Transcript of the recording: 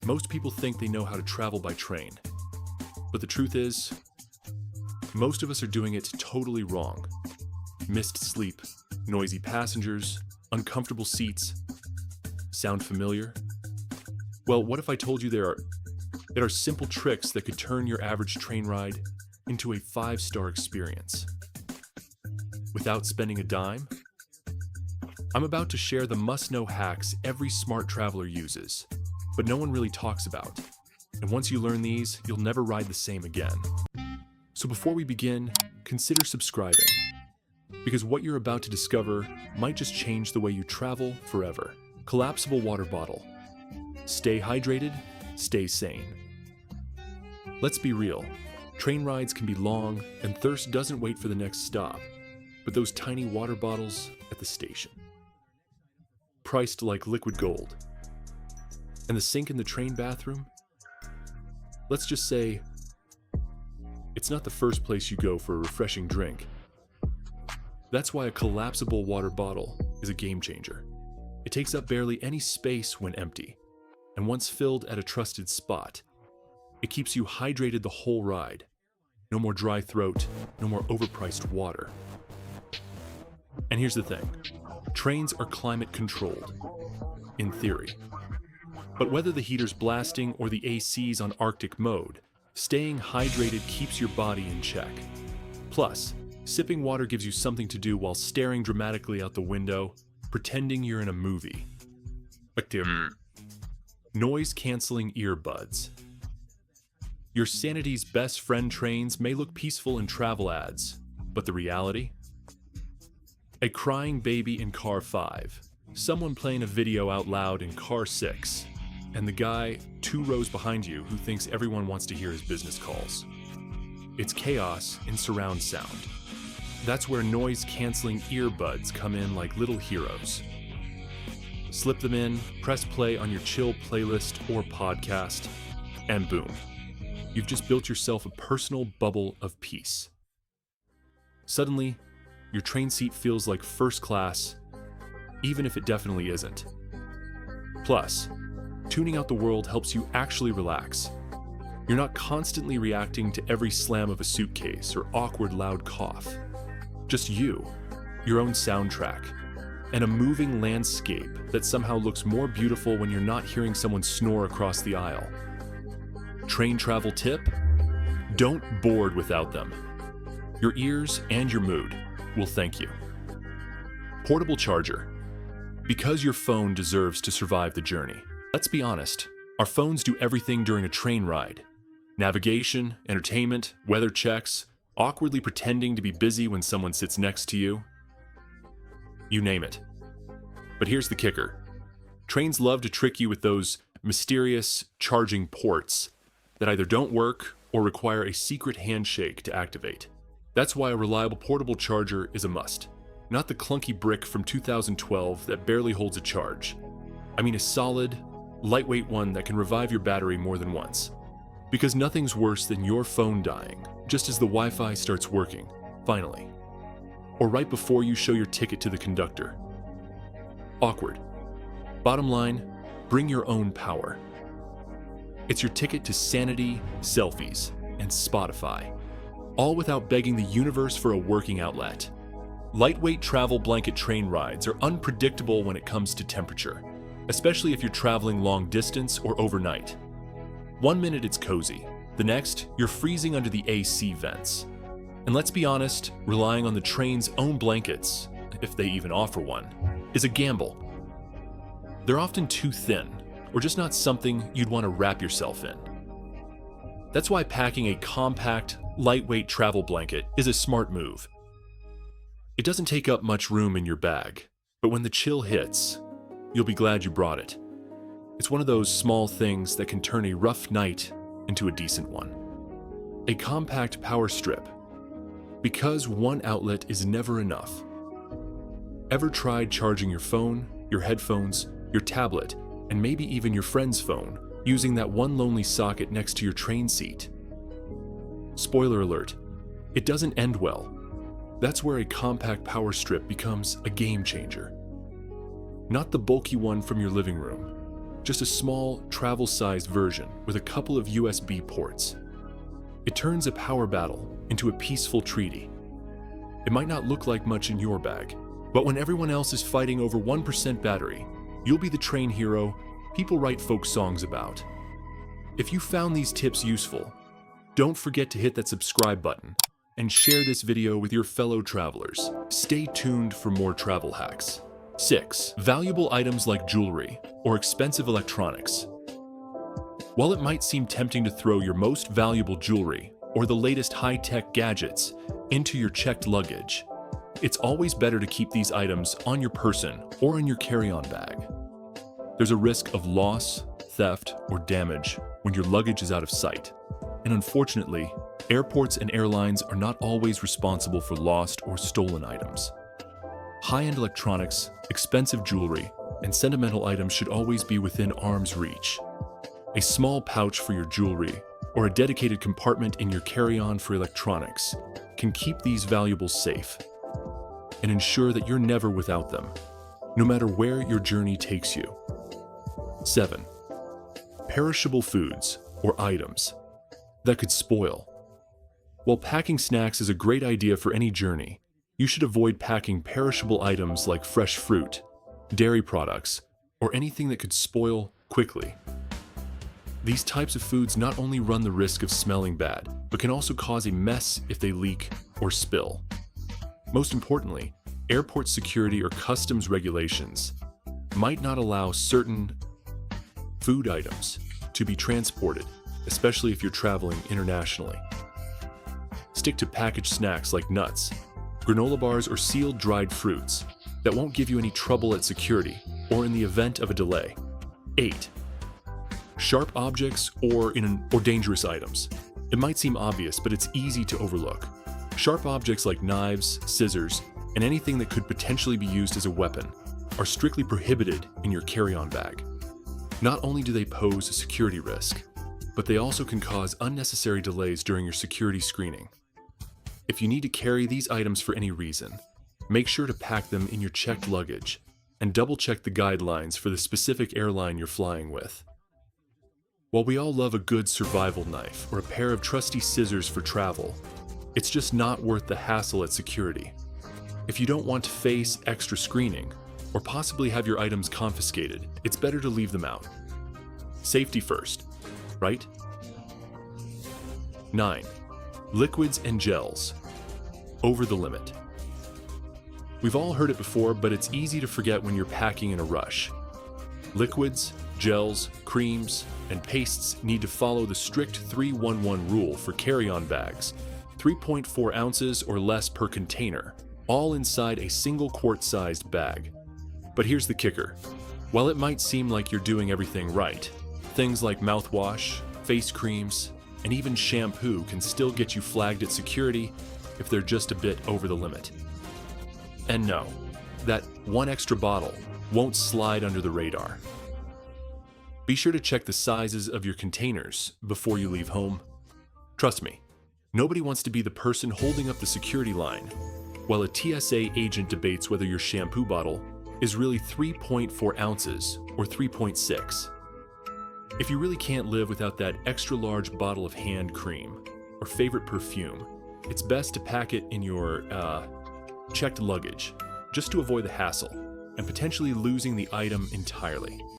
Most people think they know how to travel by train. But the truth is, most of us are doing it totally wrong. Missed sleep, noisy passengers, uncomfortable seats. Sound familiar? Well, what if I told you there are simple tricks that could turn your average train ride into a 5-star experience without spending a dime? I'm about to share the must-know hacks every smart traveler uses, but no one really talks about. And once you learn these, you'll never ride the same again. So before we begin, consider subscribing, because what you're about to discover might just change the way you travel forever. Collapsible water bottle. Stay hydrated, stay sane. Let's be real. Train rides can be long, and thirst doesn't wait for the next stop, but those tiny water bottles at the station. Priced like liquid gold. And the sink in the train bathroom? Let's just say, it's not the first place you go for a refreshing drink. That's why a collapsible water bottle is a game changer. It takes up barely any space when empty, and once filled at a trusted spot, it keeps you hydrated the whole ride. No more dry throat, no more overpriced water. And here's the thing, trains are climate controlled, in theory. But whether the heater's blasting or the AC's on Arctic mode, staying hydrated keeps your body in check. Plus, sipping water gives you something to do while staring dramatically out the window, pretending you're in a movie. Noise-canceling earbuds. Your sanity's best friend trains may look peaceful in travel ads, but the reality? A crying baby in car 5, someone playing a video out loud in car 6, and the guy 2 rows behind you who thinks everyone wants to hear his business calls. It's chaos in surround sound. That's where noise-canceling earbuds come in like little heroes. Slip them in, press play on your chill playlist or podcast, and boom. You've just built yourself a personal bubble of peace. Suddenly, your train seat feels like first class, even if it definitely isn't. Plus, tuning out the world helps you actually relax. You're not constantly reacting to every slam of a suitcase or awkward loud cough. Just you, your own soundtrack, and a moving landscape that somehow looks more beautiful when you're not hearing someone snore across the aisle. Train travel tip? Don't board without them. Your ears and your mood will thank you. Portable charger. Because your phone deserves to survive the journey. Let's be honest, our phones do everything during a train ride. Navigation, entertainment, weather checks, awkwardly pretending to be busy when someone sits next to you. You name it. But here's the kicker. Trains love to trick you with those mysterious charging ports that either don't work or require a secret handshake to activate. That's why a reliable portable charger is a must. Not the clunky brick from 2012 that barely holds a charge. I mean a solid, lightweight one that can revive your battery more than once. Because nothing's worse than your phone dying just as the Wi-Fi starts working, finally. Or right before you show your ticket to the conductor. Awkward. Bottom line, bring your own power. It's your ticket to sanity, selfies, and Spotify. All without begging the universe for a working outlet. Lightweight travel blanket train rides are unpredictable when it comes to temperature, especially if you're traveling long distance or overnight. 1 minute it's cozy, the next you're freezing under the AC vents. And let's be honest, relying on the train's own blankets, if they even offer one, is a gamble. They're often too thin, or just not something you'd want to wrap yourself in. That's why packing a compact, lightweight travel blanket is a smart move. It doesn't take up much room in your bag, but when the chill hits, you'll be glad you brought it. It's one of those small things that can turn a rough night into a decent one. A compact power strip. Because one outlet is never enough. Ever tried charging your phone, your headphones, your tablet, and maybe even your friend's phone, using that one lonely socket next to your train seat? Spoiler alert, it doesn't end well. That's where a compact power strip becomes a game changer. Not the bulky one from your living room, just a small, travel-sized version with a couple of USB ports. It turns a power battle into a peaceful treaty. It might not look like much in your bag, but when everyone else is fighting over 1% battery, you'll be the train hero people write folk songs about. If you found these tips useful, don't forget to hit that subscribe button and share this video with your fellow travelers. Stay tuned for more travel hacks. 6. Valuable items like jewelry or expensive electronics. While it might seem tempting to throw your most valuable jewelry or the latest high-tech gadgets into your checked luggage, it's always better to keep these items on your person or in your carry-on bag. There's a risk of loss, theft, or damage when your luggage is out of sight. And unfortunately, airports and airlines are not always responsible for lost or stolen items. High-end electronics, expensive jewelry, and sentimental items should always be within arm's reach. A small pouch for your jewelry or a dedicated compartment in your carry-on for electronics can keep these valuables safe and ensure that you're never without them, no matter where your journey takes you. 7. Perishable foods or items that could spoil. While packing snacks is a great idea for any journey, you should avoid packing perishable items like fresh fruit, dairy products, or anything that could spoil quickly. These types of foods not only run the risk of smelling bad, but can also cause a mess if they leak or spill. Most importantly, airport security or customs regulations might not allow certain food items to be transported, especially if you're traveling internationally. Stick to packaged snacks like nuts, granola bars, or sealed dried fruits that won't give you any trouble at security or in the event of a delay. 8. Sharp objects or dangerous items. It might seem obvious, but it's easy to overlook. Sharp objects like knives, scissors, and anything that could potentially be used as a weapon are strictly prohibited in your carry-on bag. Not only do they pose a security risk, but they also can cause unnecessary delays during your security screening. If you need to carry these items for any reason, make sure to pack them in your checked luggage and double-check the guidelines for the specific airline you're flying with. While we all love a good survival knife or a pair of trusty scissors for travel, it's just not worth the hassle at security. If you don't want to face extra screening or possibly have your items confiscated, it's better to leave them out. Safety first, right? 9. Liquids and gels. Over the limit. We've all heard it before, but it's easy to forget when you're packing in a rush. Liquids, gels, creams, and pastes need to follow the strict 3-1-1 rule for carry-on bags, 3.4 ounces or less per container, all inside a single quart-sized bag. But here's the kicker. While it might seem like you're doing everything right, things like mouthwash, face creams, and even shampoo can still get you flagged at security if they're just a bit over the limit. And no, that one extra bottle won't slide under the radar. Be sure to check the sizes of your containers before you leave home. Trust me, nobody wants to be the person holding up the security line while a TSA agent debates whether your shampoo bottle is really 3.4 ounces or 3.6. If you really can't live without that extra large bottle of hand cream or favorite perfume, it's best to pack it in your checked luggage just to avoid the hassle and potentially losing the item entirely.